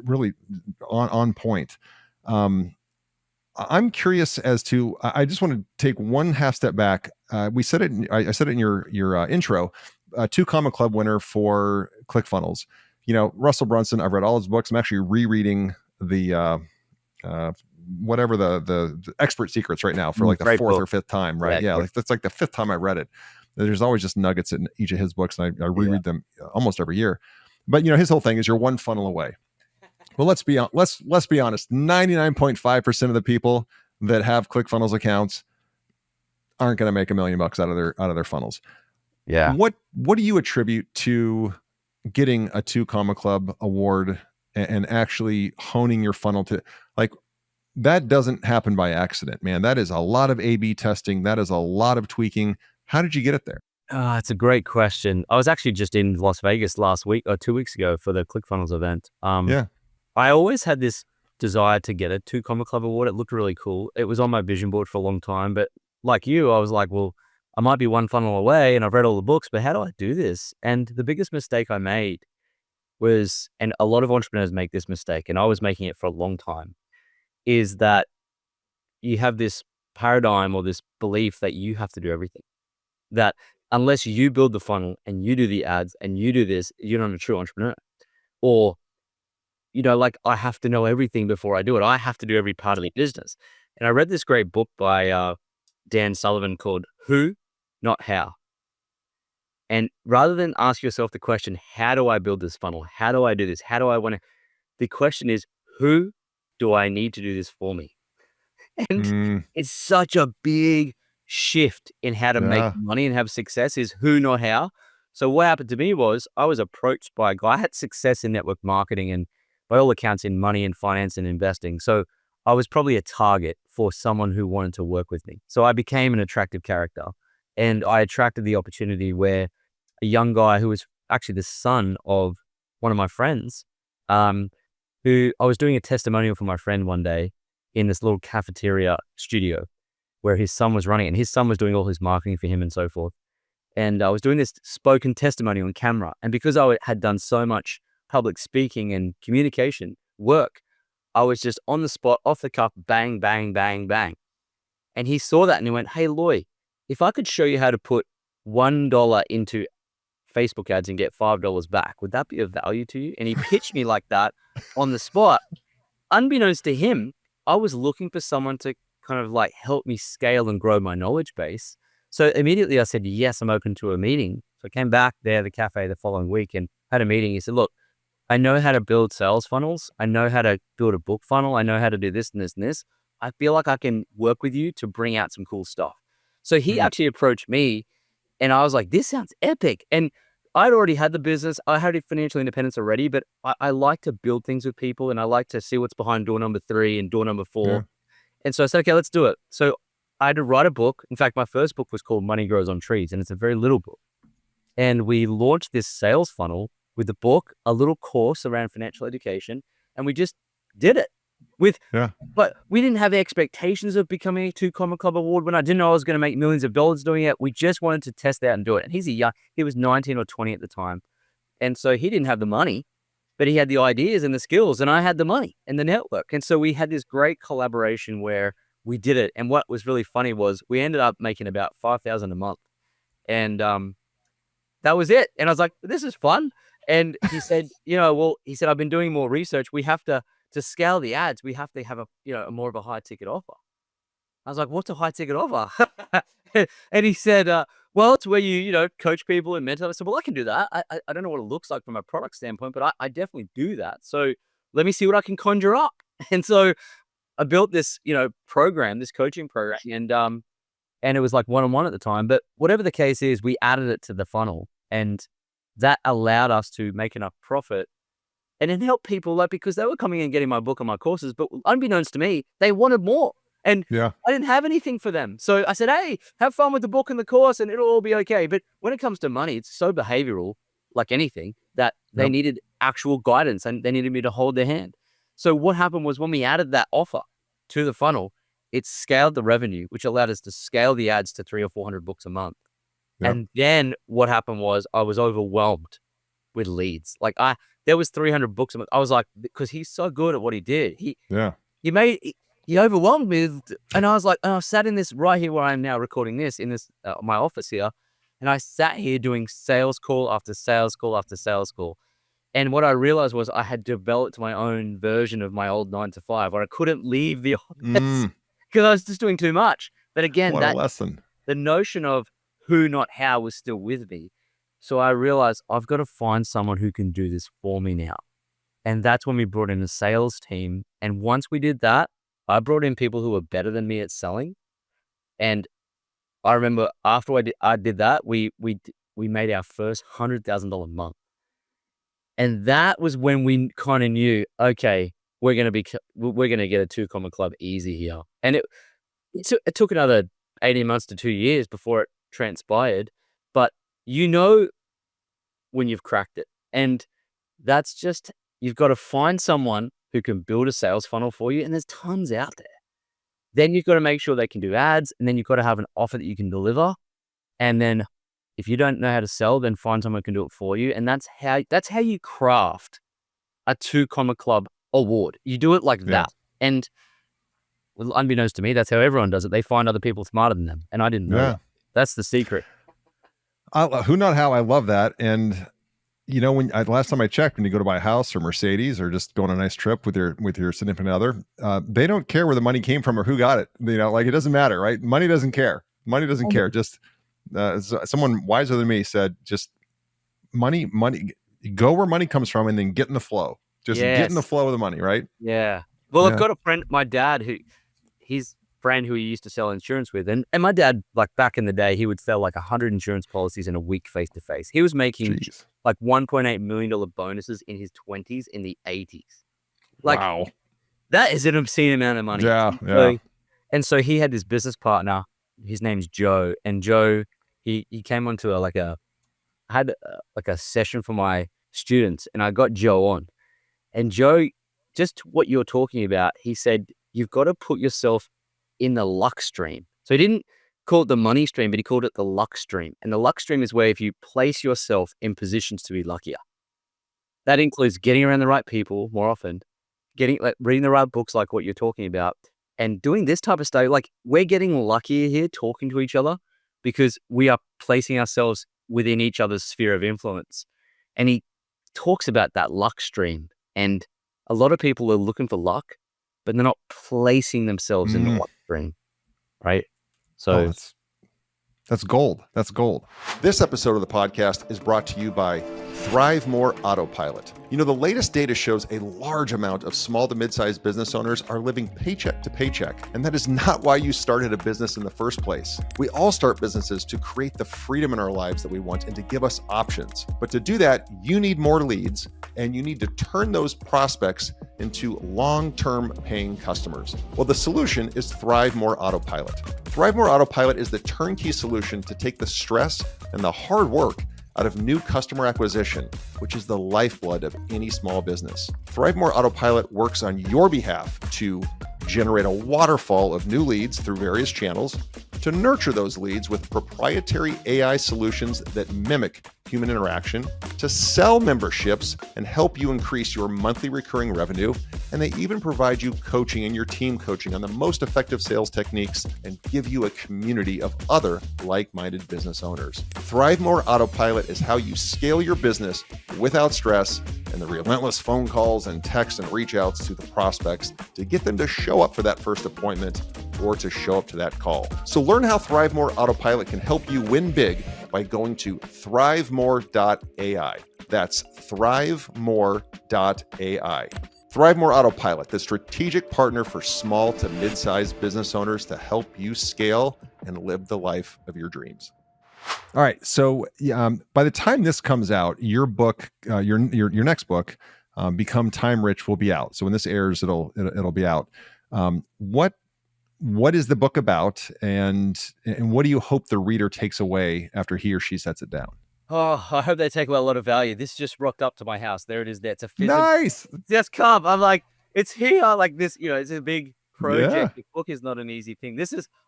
Speaker 1: really on point. I'm curious as to, I just want to take one half step back. We said it, I said it in your intro, 2 Comma Club winner for ClickFunnels. Russell Brunson, I've read all his books. I'm actually rereading the whatever the expert secrets right now for like the
Speaker 2: Great
Speaker 1: fourth
Speaker 2: book.
Speaker 1: or fifth time, right? Yeah, like that's like the fifth time I read it. There's always just nuggets in each of his books, and I reread them almost every year. But his whole thing is you're one funnel away. Well, let's be honest. 99.5% of the people that have ClickFunnels accounts aren't going to make $1 million out of their funnels.
Speaker 2: Yeah.
Speaker 1: What do you attribute to getting a 2 Comma Club award and actually honing your funnel to, like, that doesn't happen by accident, man. That is a lot of A/B testing. That is a lot of tweaking. How did you get it there?
Speaker 2: It's a great question. I was actually just in Las Vegas last week or 2 weeks ago for the ClickFunnels event.
Speaker 1: Yeah.
Speaker 2: I always had this desire to get a 2 Comma Club award. It looked really cool. It was on my vision board for a long time, but like you, I was like, well, I might be one funnel away and I've read all the books, but how do I do this? And the biggest mistake I made was, and a lot of entrepreneurs make this mistake, and I was making it for a long time, is that you have this paradigm or this belief that you have to do everything. That unless you build the funnel and you do the ads and you do this, you're not a true entrepreneur. Or, like, I have to know everything before I do it. I have to do every part of the business. And I read this great book by Dan Sullivan called Who, Not How. And rather than ask yourself the question, how do I build this funnel? How do I do this? How do I want to? The question is, who do I need to do this for me? And it's such a big shift in how to make money and have success, is who, not how. So what happened to me was I was approached by a guy. I had success in network marketing and by all accounts in money and finance and investing. So I was probably a target for someone who wanted to work with me. So I became an attractive character, and I attracted the opportunity where a young guy who was actually the son of one of my friends, who I was doing a testimonial for my friend one day in this little cafeteria studio where his son was running it, and his son was doing all his marketing for him and so forth. And I was doing this spoken testimony on camera. And because I had done so much public speaking and communication work, I was just on the spot, off the cuff, bang, bang, bang, bang. And he saw that and he went, "Hey, Lloyd, if I could show you how to put $1 into Facebook ads and get $5 back, would that be of value to you?" And he pitched me like that on the spot. Unbeknownst to him, I was looking for someone to kind of like help me scale and grow my knowledge base. So immediately I said, yes, I'm open to a meeting. So I came back there, the cafe, the following week and had a meeting. He said, look, I know how to build sales funnels. I know how to build a book funnel. I know how to do this and this and this. I feel like I can work with you to bring out some cool stuff. So he actually approached me and I was like, this sounds epic. And I'd already had the business. I had financial independence already, but I like to build things with people and I like to see what's behind door number 3 and door number 4. Yeah. And so I said, okay, let's do it. So I had to write a book. In fact, my first book was called Money Grows on Trees, and it's a very little book. And we launched this sales funnel with the book, a little course around financial education, and we just did it. But we didn't have expectations of becoming a 2 Comma Club award when I didn't know I was going to make millions of dollars doing it. We just wanted to test out and do it. And he was 19 or 20 at the time. And so he didn't have the money, but he had the ideas and the skills, and I had the money and the network. And so we had this great collaboration where we did it. And what was really funny was we ended up making about $5,000 a month. And that was it. And I was like, this is fun. And he said, I've been doing more research. We have to scale the ads, we have to have a more of a high ticket offer. I was like, what's a high ticket offer? And he said, well, it's where you coach people and mentor. I said, well, I can do that. I don't know what it looks like from a product standpoint, but I definitely do that. So let me see what I can conjure up. And so I built this, program, this coaching program, and it was like one-on-one at the time. But whatever the case is, we added it to the funnel, and that allowed us to make enough profit and then help people, because they were coming in and getting my book and my courses, but unbeknownst to me, they wanted more. And I didn't have anything for them. So I said, hey, have fun with the book and the course and it'll all be okay. But when it comes to money, it's so behavioral, like anything, that they needed actual guidance and they needed me to hold their hand. So what happened was when we added that offer to the funnel, it scaled the revenue, which allowed us to scale the ads to 300 or 400 books a month. And then what happened was I was overwhelmed with leads. There was 300 books a month. I was like, because he's so good at what he did. He overwhelmed me. And I was like, I sat in this right here where I am now recording this in this, my office here. And I sat here doing sales call after sales call after sales call. And what I realized was I had developed my own version of my old 9 to 5 where I couldn't leave the office because I was just doing too much. But again,
Speaker 1: What a lesson.
Speaker 2: the notion of who, not how, was still with me. So I realized I've got to find someone who can do this for me now. And that's when we brought in a sales team. And once we did that, I brought in people who were better than me at selling. And I remember after I did that, we made our first $100,000 month. And that was when we kind of knew, okay, we're going to get a 2 Comma Club easy here. And it took another 18 months to 2 years before it transpired, but when you've cracked it. And that's just, you've got to find someone who can build a sales funnel for you. And there's tons out there. Then you've got to make sure they can do ads, and then you've got to have an offer that you can deliver. And then if you don't know how to sell, then find someone who can do it for you. And that's how you craft a 2 Comma Club award. You do it like that. And well, unbeknownst to me, that's how everyone does it. They find other people smarter than them. And I didn't know that. That's the secret.
Speaker 1: Who, not how. I love that. And last time I checked, when you go to buy a house or Mercedes or just go on a nice trip with your significant other, they don't care where the money came from or who got it. It doesn't matter, right? Money doesn't care. Money doesn't care. Just someone wiser than me said, just money, go where money comes from, and then get in the flow. Just get in the flow of the money, right?
Speaker 2: Yeah. Well, I've got a friend, my dad, his friend who he used to sell insurance with. And my dad, like back in the day, he would sell like 100 insurance policies in a week face to face. He was making like $1.8 million bonuses in his 20s in the 80s. Like, wow. That is an obscene amount of money.
Speaker 1: Yeah.
Speaker 2: And so he had this business partner. His name's Joe. And Joe, he came onto I had a session for my students, and I got Joe on. And Joe, just what you're talking about, he said, you've got to put yourself in the luck stream. So he didn't call it the money stream, but he called it the luck stream. And the luck stream is where if you place yourself in positions to be luckier. That includes getting around the right people more often, reading the right books like what you're talking about, and doing this type of stuff. Like, we're getting luckier here talking to each other because we are placing ourselves within each other's sphere of influence. And he talks about that luck stream. And a lot of people are looking for luck, but they're not placing themselves in the luck stream, right? So
Speaker 1: that's gold. That's gold. This episode of the podcast is brought to you by ThriveMore Autopilot. The latest data shows a large amount of small to mid-sized business owners are living paycheck to paycheck, and that is not why you started a business in the first place. We all start businesses to create the freedom in our lives that we want and to give us options. But to do that, you need more leads, and you need to turn those prospects into long-term paying customers. Well, the solution is ThriveMore Autopilot. ThriveMore Autopilot is the turnkey solution to take the stress and the hard work out of new customer acquisition, which is the lifeblood of any small business. ThriveMore Autopilot works on your behalf to generate a waterfall of new leads through various channels, to nurture those leads with proprietary AI solutions that mimic human interaction, to sell memberships and help you increase your monthly recurring revenue, and they even provide you coaching and your team coaching on the most effective sales techniques and give you a community of other like-minded business owners. ThriveMore Autopilot is how you scale your business without stress and the relentless phone calls and texts and reach outs to the prospects to get them to show up for that first appointment or to show up to that call. So learn how ThriveMore Autopilot can help you win big by going to thrivemore.ai. That's thrivemore.ai. ThriveMore Autopilot, the strategic partner for small to mid-sized business owners to help you scale and live the life of your dreams. All right. So by the time this comes out, your book, your next book, Become Time Rich, will be out. So when this airs, it'll be out. What is the book about, and what do you hope the reader takes away after he or she sets it down?
Speaker 2: Oh, I hope they take away a lot of value. This just rocked up to my house. There it is. There. It's a physical.
Speaker 1: Nice.
Speaker 2: Just come. I'm like, it's here. Like this, it's a big project. Yeah. The book is not an easy thing.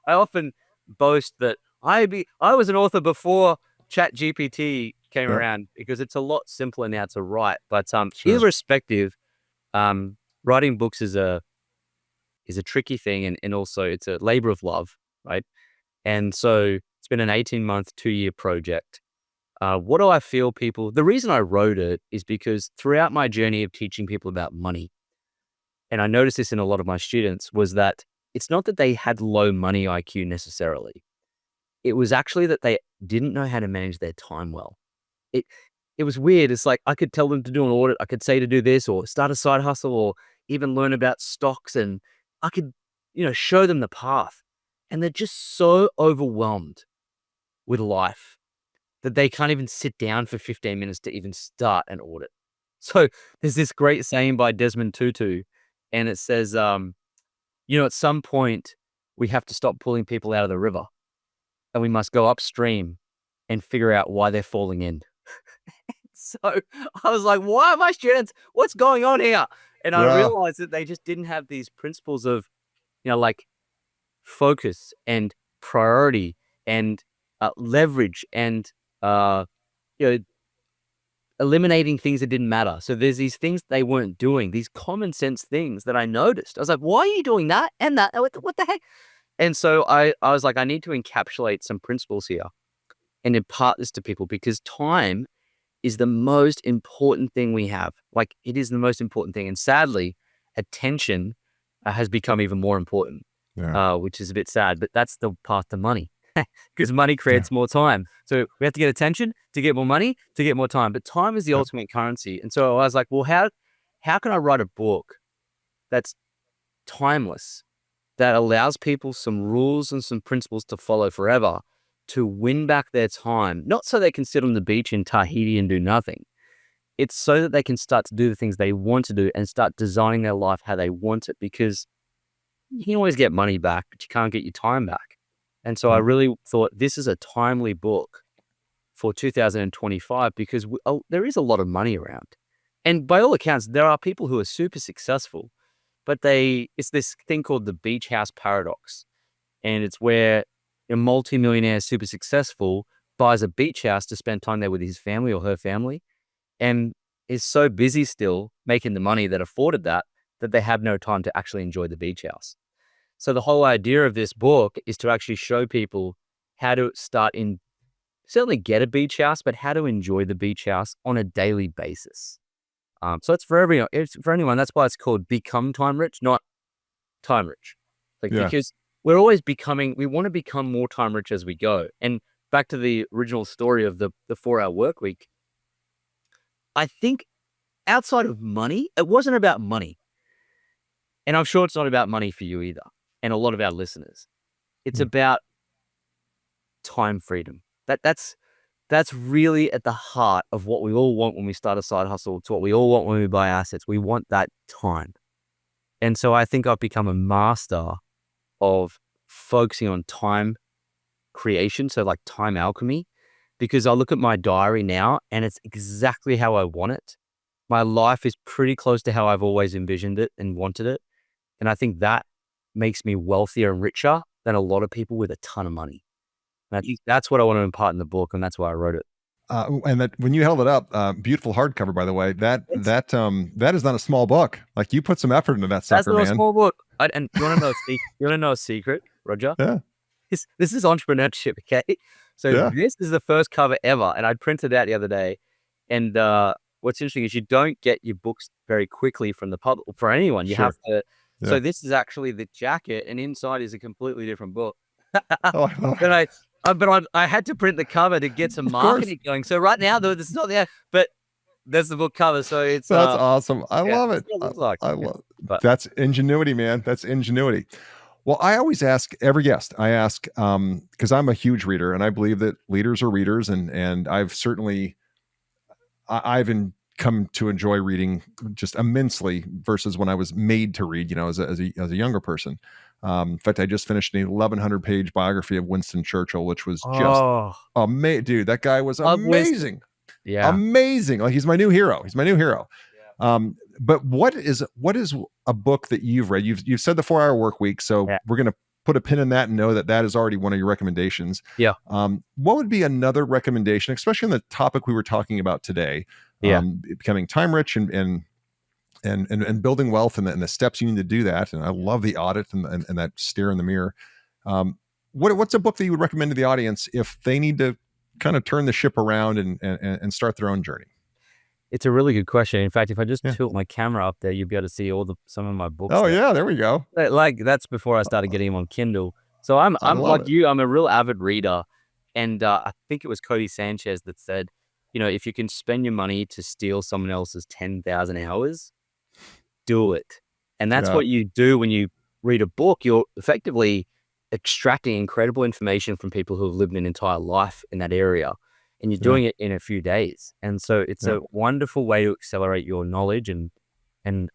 Speaker 2: I often boast that I was an author before ChatGPT came around, because it's a lot simpler now to write. But irrespective, writing books is a tricky thing, and also it's a labor of love, right? And so it's been an 18-month, 2-year project. What do I feel people, the reason I wrote it is because throughout my journey of teaching people about money, and I noticed this in a lot of my students, was that it's not that they had low money IQ necessarily. It was actually that they didn't know how to manage their time well. It it was weird. It's like I could tell them to do an audit. I could say to do this or start a side hustle or even learn about stocks, and I could, show them the path. And they're just so overwhelmed with life that they can't even sit down for 15 minutes to even start an audit. So there's this great saying by Desmond Tutu, and it says, at some point we have to stop pulling people out of the river and we must go upstream and figure out why they're falling in. So I was like, why are my students, what's going on here? And I
Speaker 1: Yeah.
Speaker 2: realized that they just didn't have these principles of, like focus and priority and leverage and, you know, eliminating things that didn't matter. So there's these things they weren't doing, these common sense things that I noticed. I was like, why are you doing that and that? What the heck? And so I was like, I need to encapsulate some principles here and impart this to people because time is the most important thing we have. Like it is the most important thing. And sadly, attention has become even more important,
Speaker 1: Yeah.
Speaker 2: which is a bit sad, but that's the path to money because money creates more time. So we have to get attention to get more money, to get more time, but time is the ultimate currency. And so I was like, well, how can I write a book that's timeless, that allows people some rules and some principles to follow forever to win back their time, not so they can sit on the beach in Tahiti and do nothing. It's so that they can start to do the things they want to do and start designing their life how they want it, because you can always get money back, but you can't get your time back. And so I really thought this is a timely book for 2025 because there is a lot of money around. And by all accounts, there are people who are super successful, but it's this thing called the beach house paradox. And it's where a multimillionaire, super successful, buys a beach house to spend time there with his family or her family, and is so busy still making the money that afforded that they have no time to actually enjoy the beach house. So the whole idea of this book is to actually show people how to certainly get a beach house, but how to enjoy the beach house on a daily basis. So it's for everyone. It's for anyone. That's why it's called Become Time Rich, not Time Rich. Because we're always we want to become more time rich as we go. And back to the original story of the 4-hour work week, I think outside of money, it wasn't about money. And I'm sure it's not about money for you either. And a lot of our listeners, it's about time freedom. That's really at the heart of what we all want when we start a side hustle. It's what we all want when we buy assets. We want that time. And so I think I've become a master of focusing on time creation. So like time alchemy, because I look at my diary now and it's exactly how I want it. My life is pretty close to how I've always envisioned it and wanted it. And I think that makes me wealthier and richer than a lot of people with a ton of money. And I think that's what I want to impart in the book. And that's why I wrote it.
Speaker 1: And that when you held it up, beautiful hardcover, by the way, that is not a small book. Like you put some effort into that sucker,
Speaker 2: That's not
Speaker 1: man.
Speaker 2: a small book. And you want to know a secret, Roger?
Speaker 1: Yeah.
Speaker 2: This is entrepreneurship, okay? So this is the first cover ever, and I printed it out the other day. And what's interesting is you don't get your books very quickly from the public for anyone. You have to. Yeah. So this is actually the jacket, and inside is a completely different book. But I had to print the cover to get some marketing going. So right now, though, this is not there, but that's the book cover. So that's
Speaker 1: awesome. I love it. I love it. That's ingenuity, man. That's ingenuity. Well, I always ask every guest, because I'm a huge reader and I believe that leaders are readers. And I've certainly, I've come to enjoy reading just immensely versus when I was made to read, as a younger person. In fact, I just finished an 1,100 page biography of Winston Churchill, which was just amazing. Dude, that guy was amazing.
Speaker 2: Yeah.
Speaker 1: Amazing. Like he's my new hero. Yeah. But what is a book that you've read? You've said the 4-hour work week. So we're going to put a pin in that and know that is already one of your recommendations.
Speaker 2: Yeah.
Speaker 1: What would be another recommendation, especially on the topic we were talking about today? Becoming time rich and building wealth and the steps you need to do that. And I love the audit and that stare in the mirror. What's a book that you would recommend to the audience if they need to kind of turn the ship around and start their own journey?
Speaker 2: It's a really good question. In fact, if I just
Speaker 1: Yeah.
Speaker 2: tilt my camera up there, you'll be able to see some of my books
Speaker 1: Oh
Speaker 2: there.
Speaker 1: yeah, there we go.
Speaker 2: Like that's before I started getting them on Kindle. So I'm
Speaker 1: I love
Speaker 2: like
Speaker 1: it.
Speaker 2: you. I'm a real avid reader, and I think it was Cody Sanchez that said, if you can spend your money to steal someone else's 10,000 hours, do it. And that's
Speaker 1: Yeah.
Speaker 2: what you do when you read a book. You're effectively extracting incredible information from people who have lived an entire life in that area, and you're doing it in a few days. And so it's
Speaker 1: Yeah.
Speaker 2: a wonderful way to accelerate your knowledge and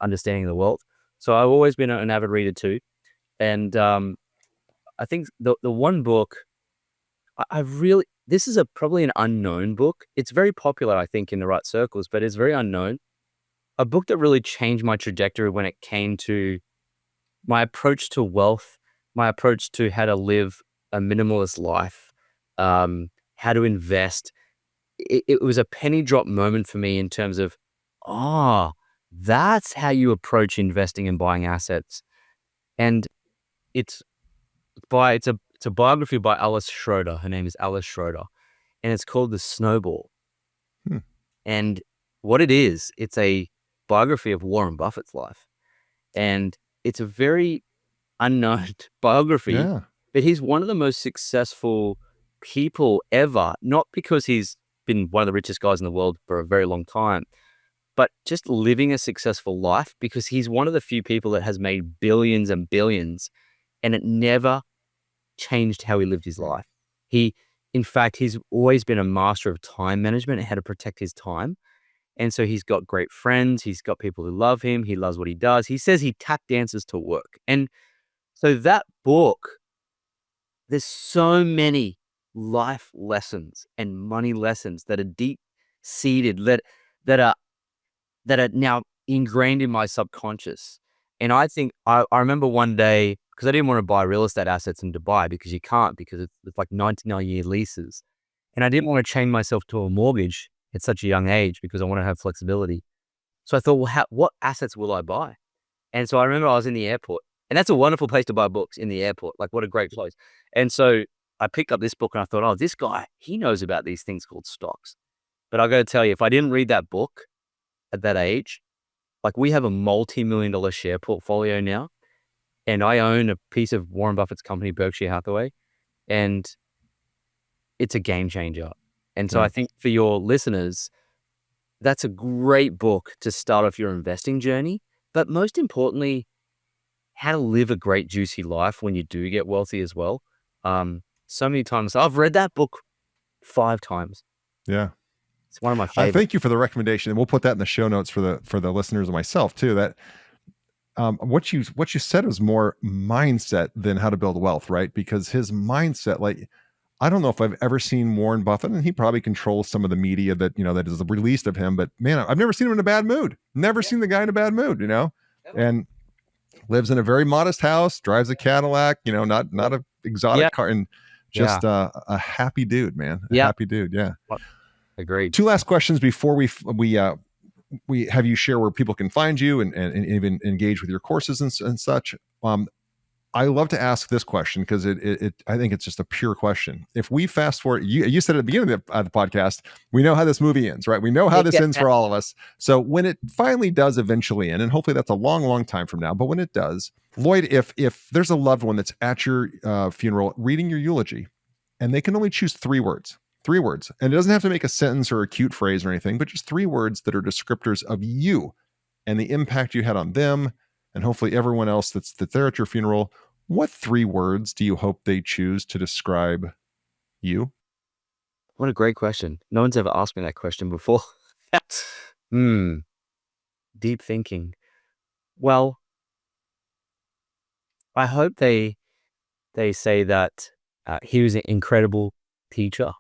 Speaker 2: understanding of the world. So I've always been an avid reader too. And I think the one book I really this is probably an unknown book. It's very popular, I think, in the right circles, but it's very unknown. A book that really changed my trajectory when it came to my approach to wealth, my approach to how to live a minimalist life, how to invest. It was a penny drop moment for me in terms of, that's how you approach investing and buying assets. And it's it's a biography by Alice Schroeder. Her name is Alice Schroeder, and it's called The Snowball.
Speaker 1: Hmm.
Speaker 2: And what it is, it's a biography of Warren Buffett's life, and it's a very unknown biography,
Speaker 1: Yeah.
Speaker 2: but he's one of the most successful people ever. Not because he's been one of the richest guys in the world for a very long time, but just living a successful life, because he's one of the few people that has made billions and billions, and it never changed how he lived his life. In fact, he's always been a master of time management and how to protect his time. And so he's got great friends. He's got people who love him. He loves what he does. He says he tap dances to work. And so that book, there's so many life lessons and money lessons that are deep seated, that are now ingrained in my subconscious. And I think I remember one day, because I didn't want to buy real estate assets in Dubai, because you can't, because it's like 99-year leases. And I didn't want to chain myself to a mortgage at such a young age, because I want to have flexibility. So I thought, well, what assets will I buy? And so I remember I was in the airport, and that's a wonderful place to buy books, in the airport. Like, what a great place. And so I picked up this book and I thought, oh, this guy, he knows about these things called stocks. But I got to tell you, if I didn't read that book at that age, like, we have a multi-million-dollar share portfolio now, and I own a piece of Warren Buffett's company, Berkshire Hathaway, and it's a game changer. And so I think for your listeners, that's a great book to start off your investing journey. But most importantly, how to live a great, juicy life when you do get wealthy as well. So many times, I've read that book 5 times.
Speaker 1: Yeah.
Speaker 2: It's one of my favorites.
Speaker 1: Thank you for the recommendation, and we'll put that in the show notes for the listeners and myself too. That what you said was more mindset than how to build wealth, right? Because his mindset, like, I don't know if I've ever seen Warren Buffett, and he probably controls some of the media that that is released of him. But man, I've never seen him in a bad mood. Never seen the guy in a bad mood, and lives in a very modest house, drives a Cadillac, not a exotic car, and just a happy dude, man. A happy dude. Yeah.
Speaker 2: Agreed.
Speaker 1: 2 last questions before we have you share where people can find you and even engage with your courses and such. I love to ask this question because I think it's just a pure question. If we fast forward, you said at the beginning of the podcast, we know how this movie ends, right? We know how this ends for all of us. So when it finally does eventually end, and hopefully that's a long, long time from now, but when it does, Lloyd, if there's a loved one that's at your funeral reading your eulogy, and they can only choose 3 words, and it doesn't have to make a sentence or a cute phrase or anything, but just 3 words that are descriptors of you and the impact you had on them, and hopefully everyone else that's there at your funeral. What 3 words do you hope they choose to describe you?
Speaker 2: What a great question. No one's ever asked me that question before. Deep thinking. Well, I hope they say that he was an incredible teacher,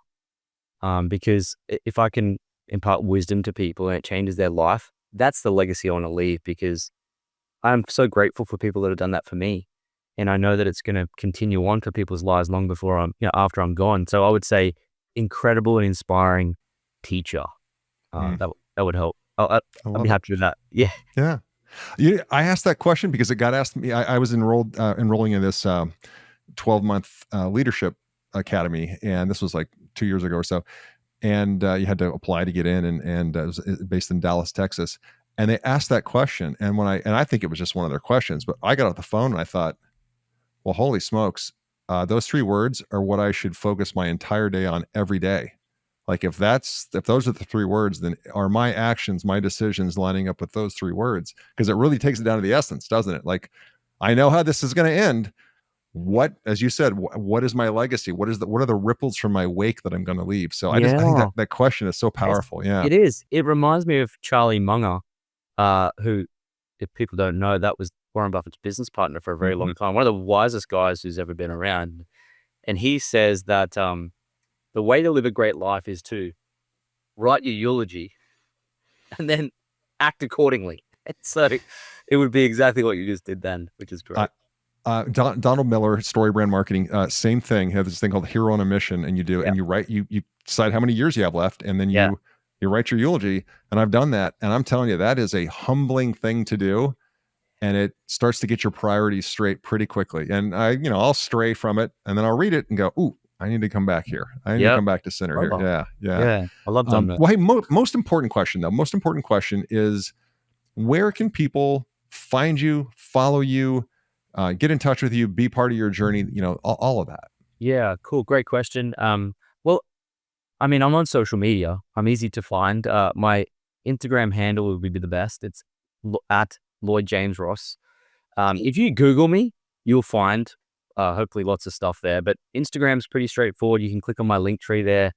Speaker 2: because if I can impart wisdom to people and it changes their life, that's the legacy I want to leave, because I'm so grateful for people that have done that for me. And I know that it's going to continue on for people's lives long before after I'm gone. So I would say incredible and inspiring teacher. That would help. I'd be happy with that. Yeah.
Speaker 1: Yeah. I asked that question because it got asked me. I was enrolling in this 12-month leadership academy, and this was like 2 years ago or so. And you had to apply to get in, and it was based in Dallas, Texas. And they asked that question. And I think it was just one of their questions, but I got off the phone and I thought, well, holy smokes, those 3 words are what I should focus my entire day on every day. Like if those are the 3 words, then are my actions, my decisions lining up with those 3 words? Because it really takes it down to the essence, doesn't it? Like, I know how this is going to end. What, as you said, what is my legacy? What are the ripples from my wake that I'm going to leave? So I think that question is so powerful. Yeah,
Speaker 2: it is. It reminds me of Charlie Munger, who, if people don't know, that was Warren Buffett's business partner for a very long time. One of the wisest guys who's ever been around. And he says that the way to live a great life is to write your eulogy and then act accordingly. And so it would be exactly what you just did then, which is great.
Speaker 1: Donald Miller, Story Brand Marketing, same thing. Have this thing called Hero on a Mission, and you do, and you write, you decide how many years you have left, and then you write your eulogy. And I've done that, and I'm telling you, that is a humbling thing to do, and it starts to get your priorities straight pretty quickly. And I'll stray from it, and then I'll read it and go, ooh, I need to come back here. I need to come back to center here. Yeah.
Speaker 2: I love that.
Speaker 1: Well, hey, most important question though. Most important question is, where can people find you, follow you, get in touch with you, be part of your journey? All of that.
Speaker 2: Yeah, cool. Great question. Well, I mean, I'm on social media. I'm easy to find. My Instagram handle would be the best. It's at Lloyd James Ross. If you Google me, you'll find hopefully lots of stuff there. But Instagram's pretty straightforward. You can click on my link tree there,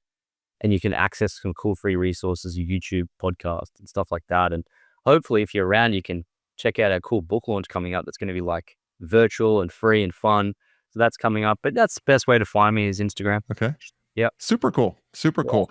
Speaker 2: and you can access some cool free resources, YouTube, podcast, and stuff like that. And hopefully, if you're around, you can check out our cool book launch coming up. That's going to be like virtual and free and fun. So that's coming up. But that's the best way to find me is Instagram.
Speaker 1: Okay.
Speaker 2: Yeah.
Speaker 1: Super cool. Cool.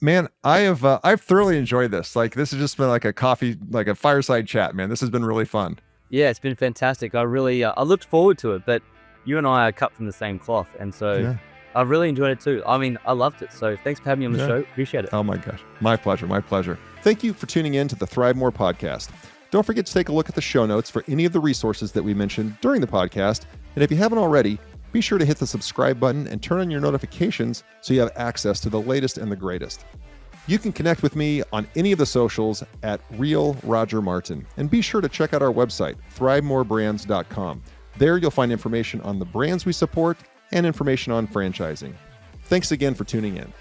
Speaker 1: Man, I've thoroughly enjoyed this. Like, this has just been like a coffee, like a fireside chat, man. This has been really fun.
Speaker 2: Yeah, it's been fantastic. I really, I looked forward to it, but you and I are cut from the same cloth. And so I really enjoyed it too. I mean, I loved it. So thanks for having me on the show. Appreciate it.
Speaker 1: Oh my gosh. My pleasure. Thank you for tuning in to the ThriveMore podcast. Don't forget to take a look at the show notes for any of the resources that we mentioned during the podcast. And if you haven't already, be sure to hit the subscribe button and turn on your notifications so you have access to the latest and the greatest. You can connect with me on any of the socials at Real Roger Martin. And be sure to check out our website, ThriveMoreBrands.com. There you'll find information on the brands we support and information on franchising. Thanks again for tuning in.